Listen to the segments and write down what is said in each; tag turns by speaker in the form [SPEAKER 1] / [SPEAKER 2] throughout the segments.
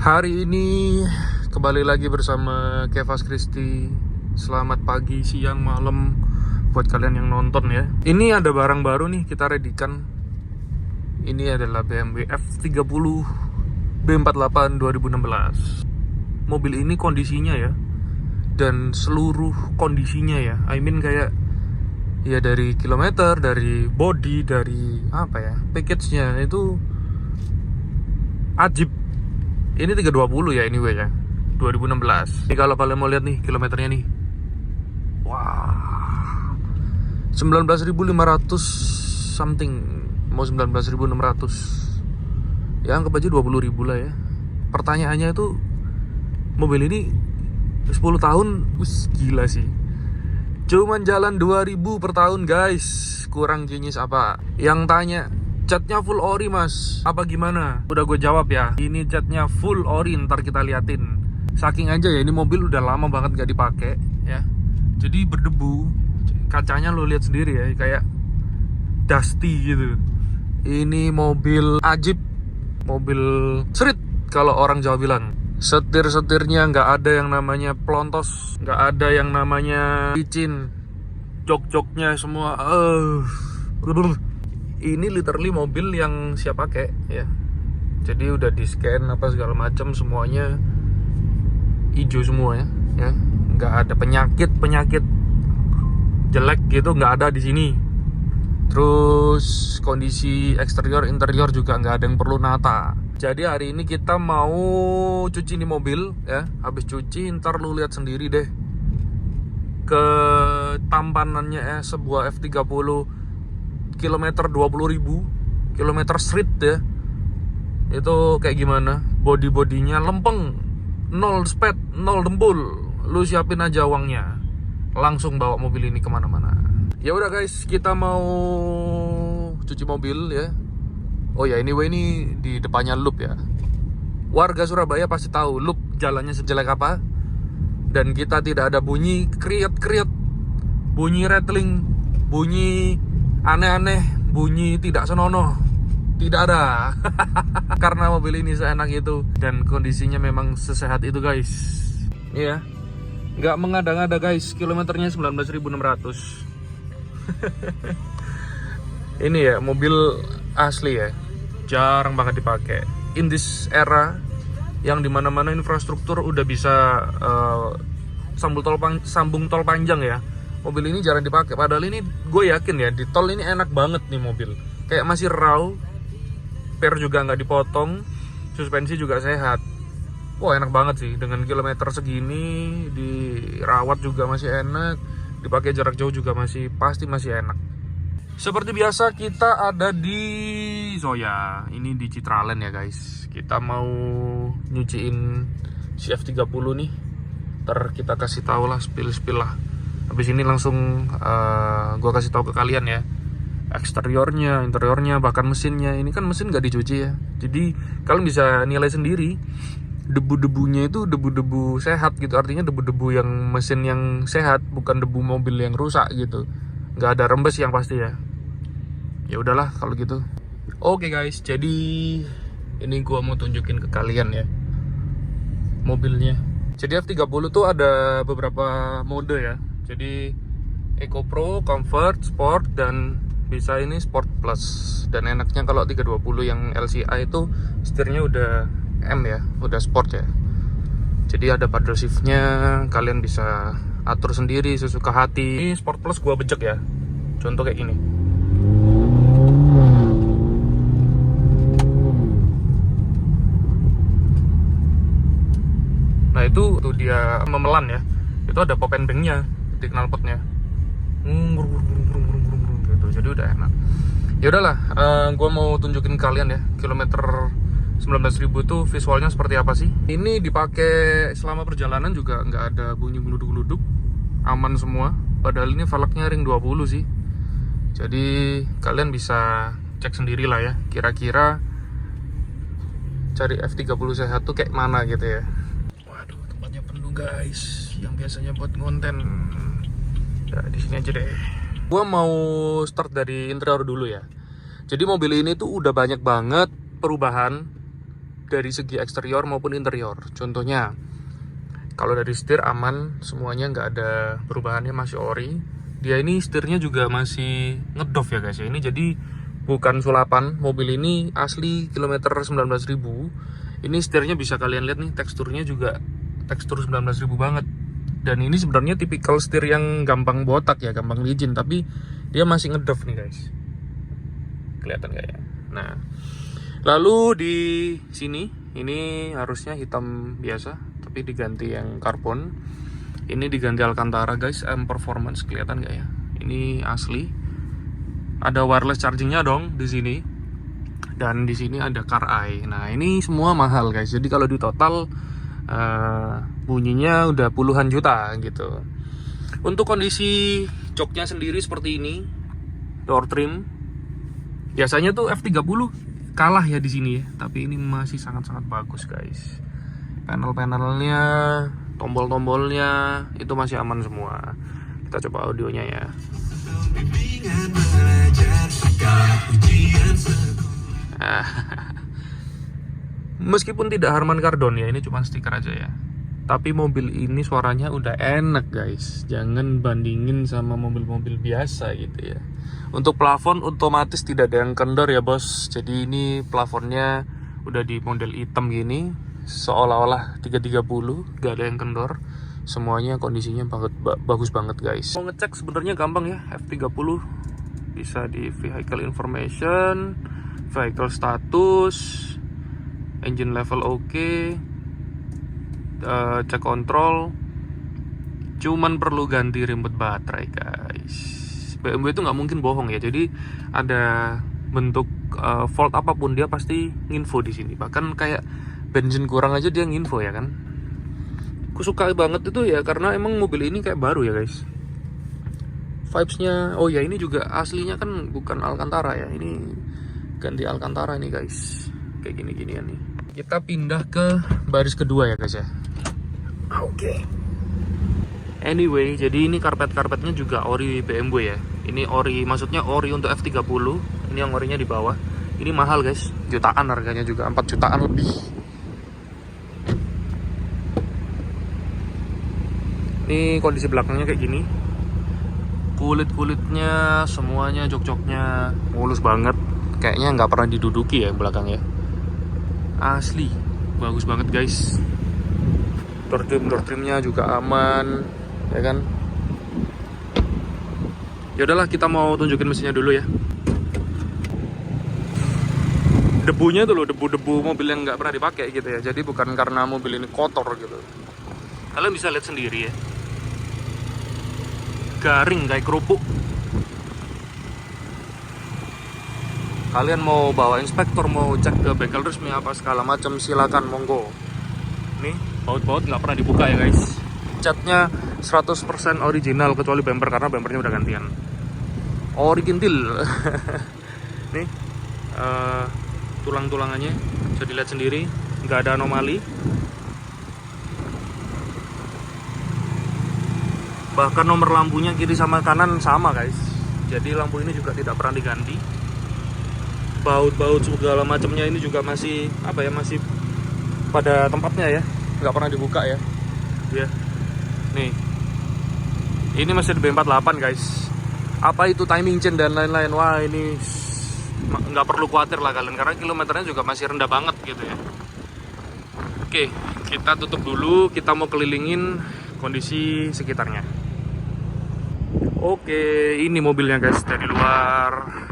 [SPEAKER 1] Hari ini kembali lagi bersama Kevas Kristi. Selamat pagi, siang, malam buat kalian yang nonton ya. Ini ada barang baru nih kita redikan. Ini adalah BMW F30 B48 2016. Mobil ini kondisinya ya, dan seluruh kondisinya ya, I mean kayak ya dari kilometer, dari body, dari apa ya, package-nya itu ajib. Ini 320 ya anyway ya, 2016. Ini kalau kalian mau lihat nih kilometernya nih, wah, 19.500 something, mau 19.600 ya, anggap aja 20.000 lah ya. Pertanyaannya itu, mobil ini 10 tahun, gila sih. Cuman jalan 2.000 per tahun guys, kurang genius apa? Yang tanya, catnya full ori mas, apa gimana? Udah gue jawab ya, ini catnya full ori, ntar kita liatin. Saking aja ya, ini mobil udah lama banget gak dipakai ya, jadi berdebu. Kacanya lo lihat sendiri ya, kayak dusty gitu. Ini mobil ajib, mobil serit kalau orang Jawa bilang. Setir-setirnya nggak ada yang namanya pelontos, nggak ada yang namanya licin. Jok-joknya semua ini literally mobil yang siap pakai ya. Jadi udah di scan apa segala macam, semuanya hijau semua ya. Nggak ada penyakit jelek gitu, nggak ada di sini. Terus kondisi eksterior interior juga nggak ada yang perlu nata. Jadi hari ini kita mau cuci ini mobil ya. Habis cuci ntar lu lihat sendiri deh ketampanannya ya, sebuah F30 kilometer 20.000 kilometer street ya, itu kayak gimana. Body-bodinya lempeng, 0 sped, 0 dempul. Lu siapin aja uangnya, langsung bawa mobil ini kemana-mana. Ya udah guys, kita mau cuci mobil ya. Oh ya, anyway, ini di depannya loop ya. Warga Surabaya pasti tahu loop jalannya sejelek apa. Dan kita tidak ada bunyi kriet-kriet, bunyi rattling, bunyi aneh-aneh, bunyi tidak senonoh, tidak ada. Karena mobil ini seenak itu dan kondisinya memang sesehat itu guys. Iya, nggak mengada-ngada guys. Kilometernya 19.600. Ini ya mobil asli ya, jarang banget dipakai. In this era yang dimana-mana infrastruktur udah bisa sambung tol panjang ya, mobil ini jarang dipakai. Padahal ini gue yakin ya, di tol ini enak banget nih mobil. Kayak masih raw, per juga nggak dipotong, suspensi juga sehat. Wah enak banget sih, dengan kilometer segini, dirawat juga masih enak, dipakai jarak jauh juga masih enak. Seperti biasa kita ada di Zoya, ini di Citraland ya guys. Kita mau nyuciin si F30 nih, ntar kita kasih tahu lah, spill lah. Habis ini langsung gue kasih tahu ke kalian ya, eksteriornya, interiornya, bahkan mesinnya. Ini kan mesin gak dicuci ya, jadi kalian bisa nilai sendiri. Debu-debunya itu debu-debu sehat gitu, artinya debu-debu yang mesin yang sehat, bukan debu mobil yang rusak gitu. Nggak ada rembes yang pasti ya. Ya udahlah kalau gitu. Oke guys, jadi ini gua mau tunjukin ke kalian ya mobilnya. Jadi F30 tuh ada beberapa mode ya. Jadi Eco Pro, Comfort, Sport, dan bisa ini Sport Plus. Dan enaknya kalau 320 yang LCI itu setirnya udah M ya, udah Sport ya. Jadi ada paddle shiftnya, kalian bisa atur sendiri sesuka hati. Ini Sport Plus gua bejek ya, contoh kayak gini. Nah itu tuh dia memelan ya, itu ada pop and banknya di knalpotnya, gitu. Jadi udah enak. Ya udahlah, gua mau tunjukin kalian ya kilometer 19.000 tuh visualnya seperti apa sih. Ini dipakai selama perjalanan juga nggak ada bunyi geluduk-geluduk, aman semua. Padahal ini velgnya ring 20 sih. Jadi kalian bisa cek sendiri lah ya, kira-kira cari F30 sehat tuh kayak mana gitu ya. Waduh, tempatnya penuh guys, yang biasanya buat konten. Nah, di sini aja deh. Gua mau start dari interior dulu ya. Jadi mobil ini tuh udah banyak banget perubahan dari segi eksterior maupun interior. Contohnya, kalau dari setir aman, semuanya nggak ada perubahannya, masih ori. Dia ini setirnya juga masih ngedov ya guys ya. Ini jadi bukan sulapan. Mobil ini asli kilometer 19.000. Ini setirnya bisa kalian lihat nih, teksturnya juga tekstur 19.000 banget. Dan ini sebenarnya tipikal setir yang gampang botak ya, gampang licin, tapi dia masih ngedov nih guys. Kelihatan nggak ya? Nah, lalu di sini ini harusnya hitam biasa, tapi diganti yang karbon. Ini diganti Alcantara guys, M Performance, kelihatan nggak ya? Ini asli. Ada wireless chargingnya dong di sini. Dan di sini ada Car Eye. Nah, ini semua mahal guys. Jadi kalau di total bunyinya udah puluhan juta gitu. Untuk kondisi joknya sendiri seperti ini, door trim. Biasanya tuh F30 kalah ya di sini ya, tapi ini masih sangat-sangat bagus guys. Panel-panelnya, tombol-tombolnya itu masih aman semua. Kita coba audionya ya. Meskipun tidak Harman Kardon ya, ini cuma stiker aja ya. Tapi mobil ini suaranya udah enak guys. Jangan bandingin sama mobil-mobil biasa gitu ya. Untuk plafon otomatis tidak ada yang kendor ya bos. Jadi ini plafonnya udah di model hitam gini, seolah-olah 330, gak ada yang kendor. Semuanya kondisinya bagus banget guys. Mau ngecek sebenarnya gampang ya. F30 bisa di vehicle information, vehicle status, engine level oke, cek kontrol. Cuman perlu ganti remote baterai guys. BMW itu nggak mungkin bohong ya. Jadi ada bentuk fault apapun dia pasti nginfo di sini. Bahkan kayak bensin kurang aja dia nginfo ya kan. Aku suka banget itu ya karena emang mobil ini kayak baru ya guys. Vibesnya, oh ya ini juga aslinya kan bukan Alcantara ya. Ini ganti Alcantara nih guys. Kayak gini-ginian nih. Kita pindah ke baris kedua ya guys ya. Oke. Anyway, jadi ini karpet-karpetnya juga ori BMW ya. Ini ori, maksudnya ori untuk F30. Ini yang orinya di bawah. Ini mahal guys, jutaan harganya juga, 4 jutaan lebih. Ini kondisi belakangnya kayak gini. Kulit-kulitnya semuanya, jok-joknya mulus banget. Kayaknya nggak pernah diduduki ya belakang ya. Asli, bagus banget guys. Door trimnya juga aman, ya kan? Ya udahlah, kita mau tunjukin mesinnya dulu ya. Debunya tuh loh, debu-debu mobil yang nggak pernah dipakai gitu ya. Jadi bukan karena mobil ini kotor gitu. Kalian bisa lihat sendiri ya. Garing kayak kerupuk. Kalian mau bawa inspektor, mau cek ke bengkel resmi apa segala macam, silakan monggo. Nih, baut-baut nggak pernah dibuka ya guys. Catnya 100% original kecuali bumper karena bumpernya udah gantian. Original. Nih, tulang-tulangannya bisa dilihat sendiri, nggak ada anomali. Bahkan nomor lampunya kiri sama kanan sama guys. Jadi lampu ini juga tidak pernah diganti. Baut-baut segala macamnya ini juga masih apa ya, masih pada tempatnya ya, nggak pernah dibuka ya. Ya, nih, ini masih di B48 guys. Apa itu timing chain dan lain-lain, wah ini nggak perlu khawatir lah kalian karena kilometernya juga masih rendah banget gitu ya. Oke, kita tutup dulu, kita mau kelilingin kondisi sekitarnya. Oke, ini mobilnya guys dari luar.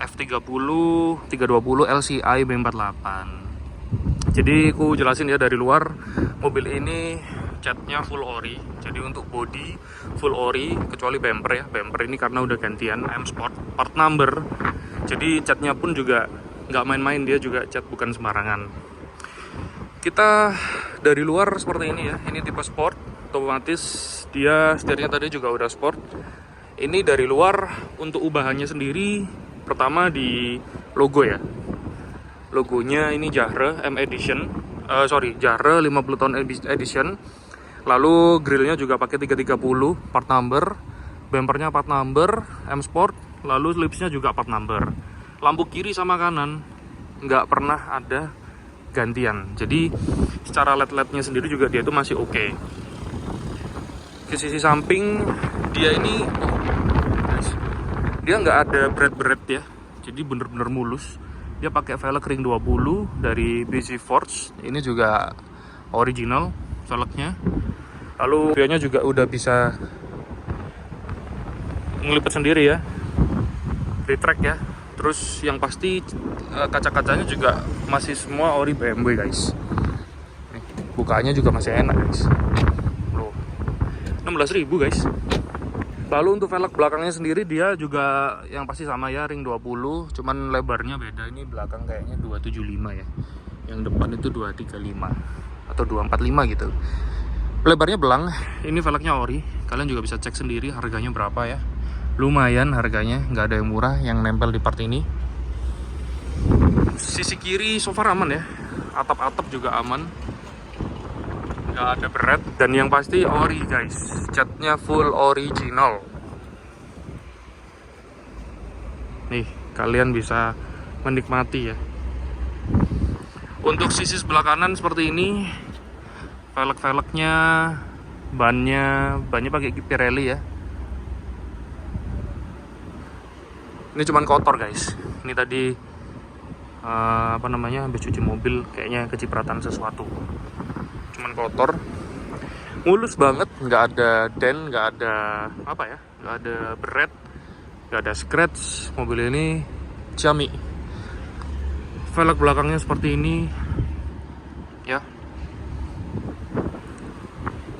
[SPEAKER 1] F30 320 LCI B48. Jadi aku jelasin ya dari luar, mobil ini catnya full ori. Jadi untuk body full ori kecuali bumper ya. Bumper ini karena udah gantian M Sport part number. Jadi catnya pun juga nggak main-main, dia juga cat bukan sembarangan. Kita dari luar seperti ini ya. Ini tipe sport, otomatis dia setirnya tadi juga udah sport. Ini dari luar. Untuk ubahannya sendiri, pertama di logo ya. Logonya ini Jahre M Edition, Jahre 50 tahun Edition. Lalu grillnya juga pakai 330 part number, bumpernya part number M Sport, lalu slipsnya juga part number. Lampu kiri sama kanan nggak pernah ada gantian. Jadi secara LED-nya sendiri juga dia itu masih oke. Ke sisi samping dia ini dia nggak ada berat-berat ya, jadi bener-bener mulus. Dia pakai velg ring 20 dari BZ Forge. Ini juga original velgnya. Lalu videonya juga udah bisa ngelipet sendiri ya, retract ya. Terus yang pasti kaca-kacanya juga masih semua ori BMW guys. Nih, bukanya juga masih enak guys. Loh, 16.000 guys. Lalu untuk velg belakangnya sendiri dia juga yang pasti sama ya, ring 20, cuman lebarnya beda. Ini belakang kayaknya 275 ya. Yang depan itu 235 atau 245 gitu. Lebarnya belang. Ini velgnya ori. Kalian juga bisa cek sendiri harganya berapa ya. Lumayan harganya, nggak ada yang murah yang nempel di part ini. Sisi kiri so far aman ya. Atap-atap juga aman. Nggak ada berat, dan yang pasti ori guys, catnya full original. Nih kalian bisa menikmati ya. Untuk sisi sebelah kanan seperti ini, velg-velgnya, bannya pakai Pirelli ya. Ini cuman kotor guys. Ini tadi habis cuci mobil kayaknya kecipratan sesuatu. Cuman kotor, mulus banget, nggak ada dent, nggak ada nggak ada berat, nggak ada scratch. Mobil ini Xiaomi. Velg belakangnya seperti ini ya.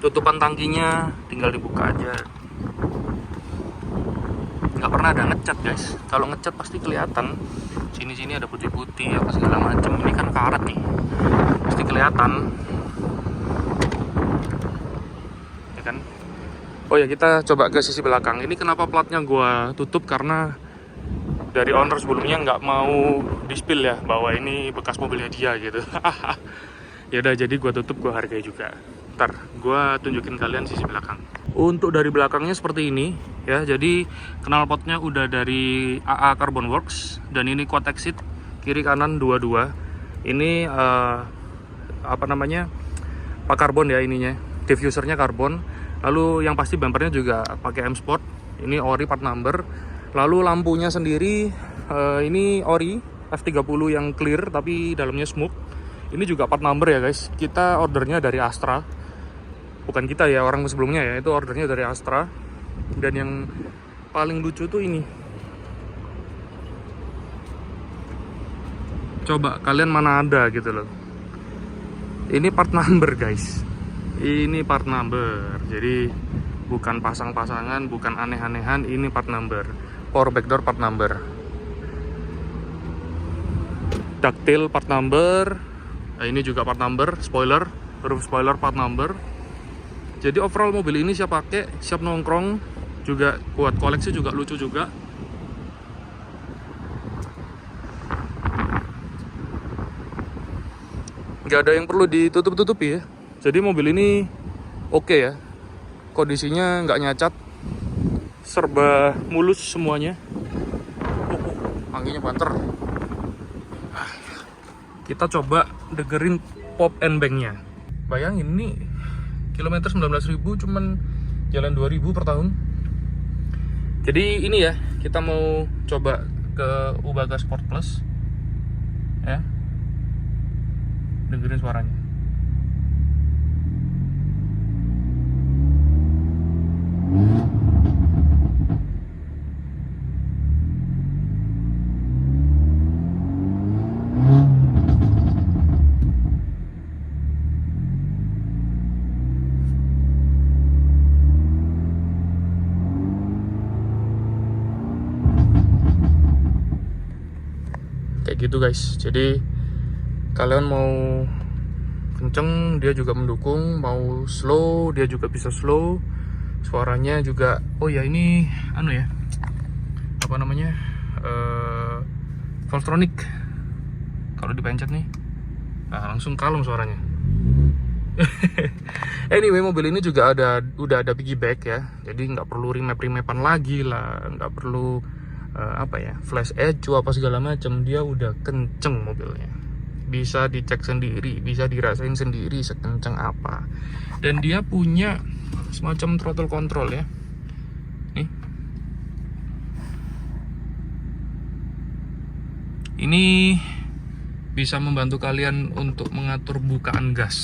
[SPEAKER 1] Tutupan tangkinya tinggal dibuka aja. Nggak pernah ada ngecat guys. Kalau ngecat pasti kelihatan. Sini ada putih-putih apa segala macam. Ini kan karet nih, pasti kelihatan. Oh ya, kita coba ke sisi belakang. Ini kenapa platnya gua tutup, karena dari owner sebelumnya nggak mau di-spill ya bahwa ini bekas mobilnya dia gitu. Ya udah, jadi gua tutup, gua hargai juga. Ntar gua tunjukin kalian sisi belakang. Untuk dari belakangnya seperti ini ya. Jadi knalpotnya udah dari AA Carbon Works, dan ini quad exit kiri kanan dua-dua. Ini pak karbon ya ininya. Diffusernya karbon. Lalu yang pasti bumpernya juga pakai M Sport. Ini ori part number. Lalu lampunya sendiri ini ori F30 yang clear tapi dalamnya smoke. Ini juga part number ya guys. Kita ordernya dari Astra. Bukan kita ya, orang sebelumnya ya. Itu ordernya dari Astra. Dan yang paling lucu tuh ini. Coba kalian mana ada gitu loh. Ini part number guys. Ini part number, jadi bukan pasang-pasangan, bukan aneh-anehan. Ini part number. Power backdoor part number. Ductile part number. Nah, ini juga part number. Spoiler, roof spoiler part number. Jadi overall mobil ini siap pakai, siap nongkrong, juga buat koleksi, juga lucu juga. Nggak ada yang perlu ditutup-tutupi ya. Jadi mobil ini oke ya, kondisinya nggak nyacat, serba mulus semuanya. Anginnya banter. Kita coba dengerin pop and bang-nya. Bayangin nih, kilometer 19.000 cuman jalan 2.000 per tahun. Jadi ini ya, kita mau coba ke Ubaga Sport Plus ya. Dengerin suaranya. Kayak gitu guys. Jadi kalian mau kenceng dia juga mendukung, mau slow dia juga bisa slow. Suaranya juga, oh ya ini Valvetronic. Kalau dipencet nih, langsung kalem suaranya. Anyway, mobil ini juga udah ada piggyback ya, jadi nggak perlu remap-remapan lagi lah, nggak perlu flash ecu apa segala macam. Dia udah kenceng mobilnya. bisa dicek sendiri, bisa dirasain sendiri sekencang apa. Dan dia punya semacam throttle control ya. Nih. Ini bisa membantu kalian untuk mengatur bukaan gas.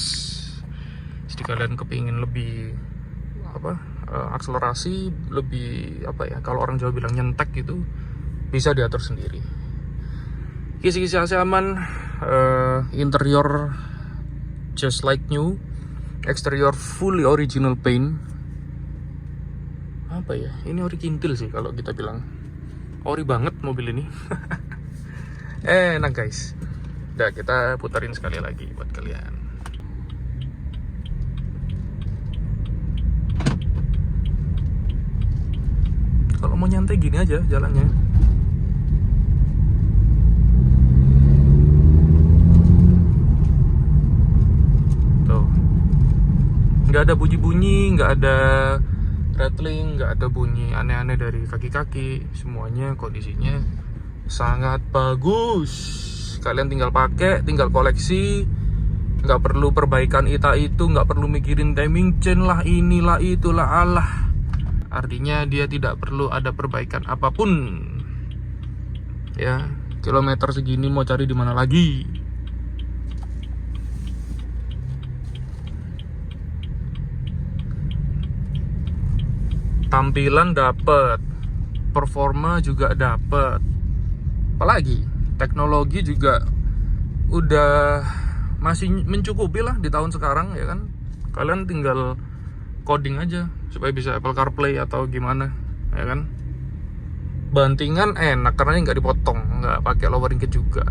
[SPEAKER 1] Jadi kalian kepingin lebih akselerasi, lebih kalau orang Jawa bilang nyentek gitu, bisa diatur sendiri. Kisi-kisi AC aman, interior just like new, exterior fully original paint. Ini ori kintil sih kalau kita bilang. Ori banget mobil ini. Enak guys. Udah, kita putarin sekali lagi buat kalian. Kalau mau nyantai gini aja jalannya. Tuh. Nggak ada bunyi-bunyi, nggak ada rattling, nggak ada bunyi aneh-aneh dari kaki-kaki. Semuanya kondisinya sangat bagus. Kalian tinggal pakai, tinggal koleksi. Nggak perlu perbaikan itu, nggak perlu mikirin timing chain lah, inilah itulah, alah. Artinya dia tidak perlu ada perbaikan apapun. Ya, kilometer segini mau cari di mana lagi? Tampilan dapet, performa juga dapet. Apalagi teknologi juga udah masih mencukupi lah di tahun sekarang ya kan. Kalian tinggal coding aja supaya bisa Apple CarPlay atau gimana ya kan. Bantingan enak karena nggak dipotong, nggak pakai lowering kit juga.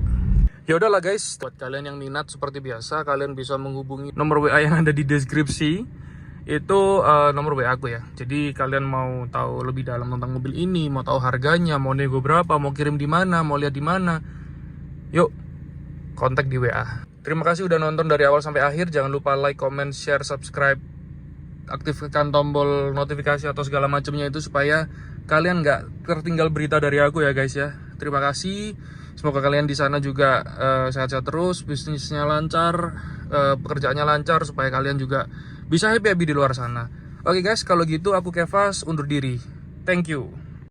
[SPEAKER 1] Ya udahlah guys, buat kalian yang minat seperti biasa, kalian bisa menghubungi nomor WA yang ada di deskripsi. Itu nomor WA aku ya. Jadi kalian mau tahu lebih dalam tentang mobil ini, mau tahu harganya, mau nego berapa, mau kirim di mana, mau lihat di mana, yuk kontak di WA. Terima kasih udah nonton dari awal sampai akhir. Jangan lupa like, comment, share, subscribe, aktifkan tombol notifikasi atau segala macamnya itu supaya kalian nggak tertinggal berita dari aku ya guys ya. Terima kasih. Semoga kalian di sana juga sehat-sehat terus, bisnisnya lancar, pekerjaannya lancar, supaya kalian juga bisa happy di luar sana. Oke guys, kalau gitu aku Kevas undur diri. Thank you.